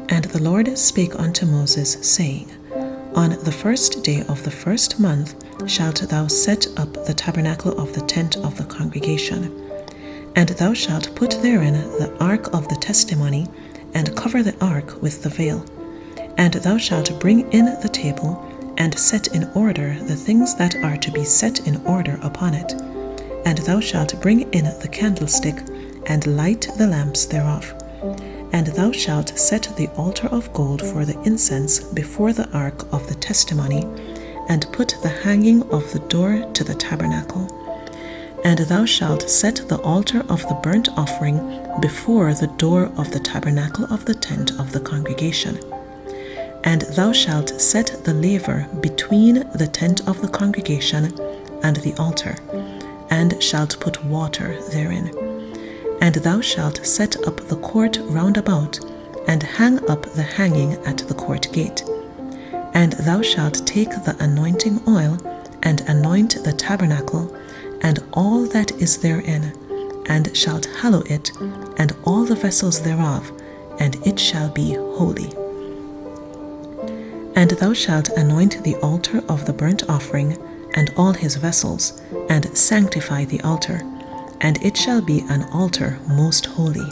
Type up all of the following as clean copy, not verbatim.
And the Lord spake unto Moses, saying, On the first day of the first month shalt thou set up the tabernacle of the tent of the congregation. And thou shalt put therein the ark of the testimony, and cover the ark with the veil. And thou shalt bring in the table, and set in order the things that are to be set in order upon it. And thou shalt bring in the candlestick, and light the lamps thereof. And thou shalt set the altar of gold for the incense before the ark of the testimony, and put the hanging of the door to the tabernacle. And thou shalt set the altar of the burnt offering before the door of the tabernacle of the tent of the congregation. And thou shalt set the laver between the tent of the congregation and the altar, and shalt put water therein. And thou shalt set up the court round about, and hang up the hanging at the court gate. And thou shalt take the anointing oil, and anoint the tabernacle, and all that is therein, and shalt hallow it, and all the vessels thereof, and it shall be holy. And thou shalt anoint the altar of the burnt offering, and all his vessels, and sanctify the altar, and it shall be an altar most holy.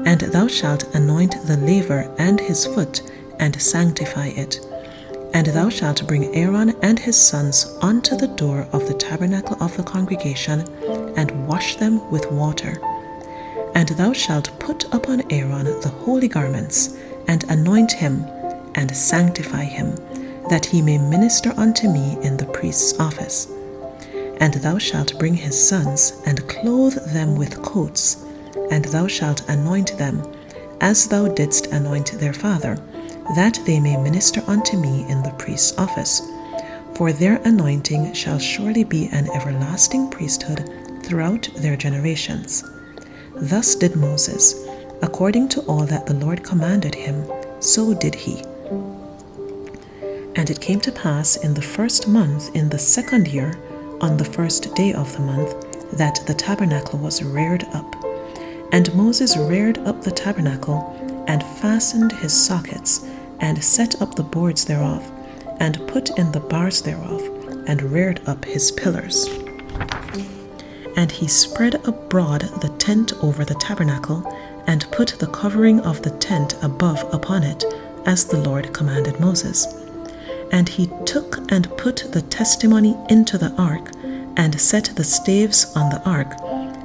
And thou shalt anoint the laver and his foot, and sanctify it. And thou shalt bring Aaron and his sons unto the door of the tabernacle of the congregation, and wash them with water. And thou shalt put upon Aaron the holy garments, and anoint him, and sanctify him, that he may minister unto me in the priest's office. And thou shalt bring his sons, and clothe them with coats, and thou shalt anoint them, as thou didst anoint their father, that they may minister unto me in the priest's office. For their anointing shall surely be an everlasting priesthood throughout their generations. Thus did Moses, according to all that the Lord commanded him, so did he. And it came to pass in the first month in the second year, on the first day of the month, that the tabernacle was reared up. And Moses reared up the tabernacle, and fastened his sockets, and set up the boards thereof, and put in the bars thereof, and reared up his pillars. And he spread abroad the tent over the tabernacle, and put the covering of the tent above upon it, as the Lord commanded Moses. And he took and put the testimony into the ark, and set the staves on the ark,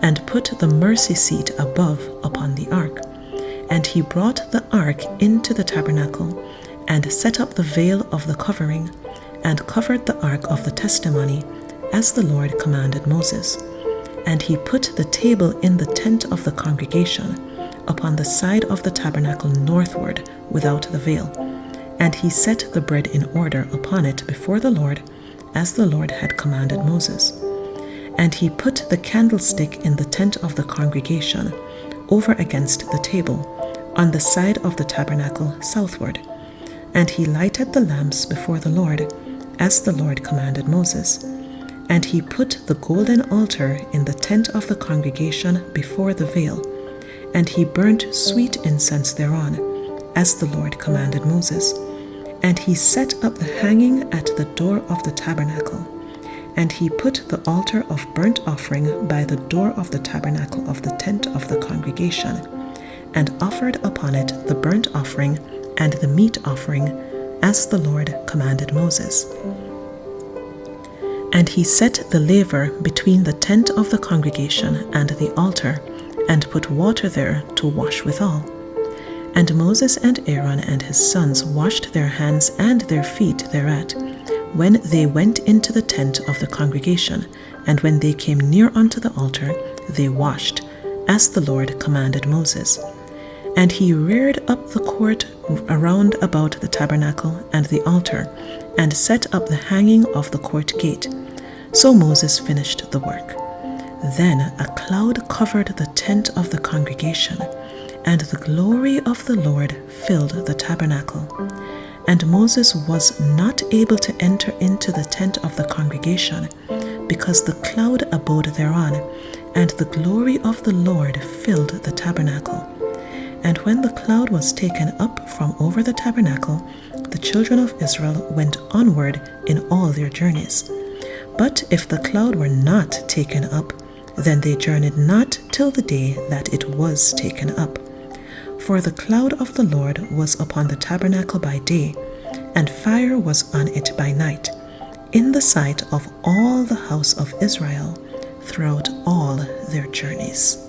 and put the mercy seat above upon the ark. And he brought the ark into the tabernacle, and set up the veil of the covering, and covered the ark of the testimony, as the Lord commanded Moses. And he put the table in the tent of the congregation, upon the side of the tabernacle northward, without the veil. And he set the bread in order upon it before the Lord, as the Lord had commanded Moses. And he put the candlestick in the tent of the congregation, over against the table, on the side of the tabernacle southward. And he lighted the lamps before the Lord, as the Lord commanded Moses. And he put the golden altar in the tent of the congregation before the veil, and he burnt sweet incense thereon, as the Lord commanded Moses. And he set up the hanging at the door of the tabernacle. And he put the altar of burnt offering by the door of the tabernacle of the tent of the congregation, and offered upon it the burnt offering and the meat offering, as the Lord commanded Moses. And he set the laver between the tent of the congregation and the altar, and put water there to wash withal. And Moses and Aaron and his sons washed their hands and their feet thereat, when they went into the tent of the congregation, and when they came near unto the altar, they washed, as the Lord commanded Moses. And he reared up the court around about the tabernacle and the altar, and set up the hanging of the court gate. So Moses finished the work. Then a cloud covered the tent of the congregation, and the glory of the Lord filled the tabernacle. And Moses was not able to enter into the tent of the congregation, because the cloud abode thereon, and the glory of the Lord filled the tabernacle. And when the cloud was taken up from over the tabernacle, the children of Israel went onward in all their journeys. But if the cloud were not taken up, then they journeyed not till the day that it was taken up. For the cloud of the Lord was upon the tabernacle by day, and fire was on it by night, in the sight of all the house of Israel throughout all their journeys.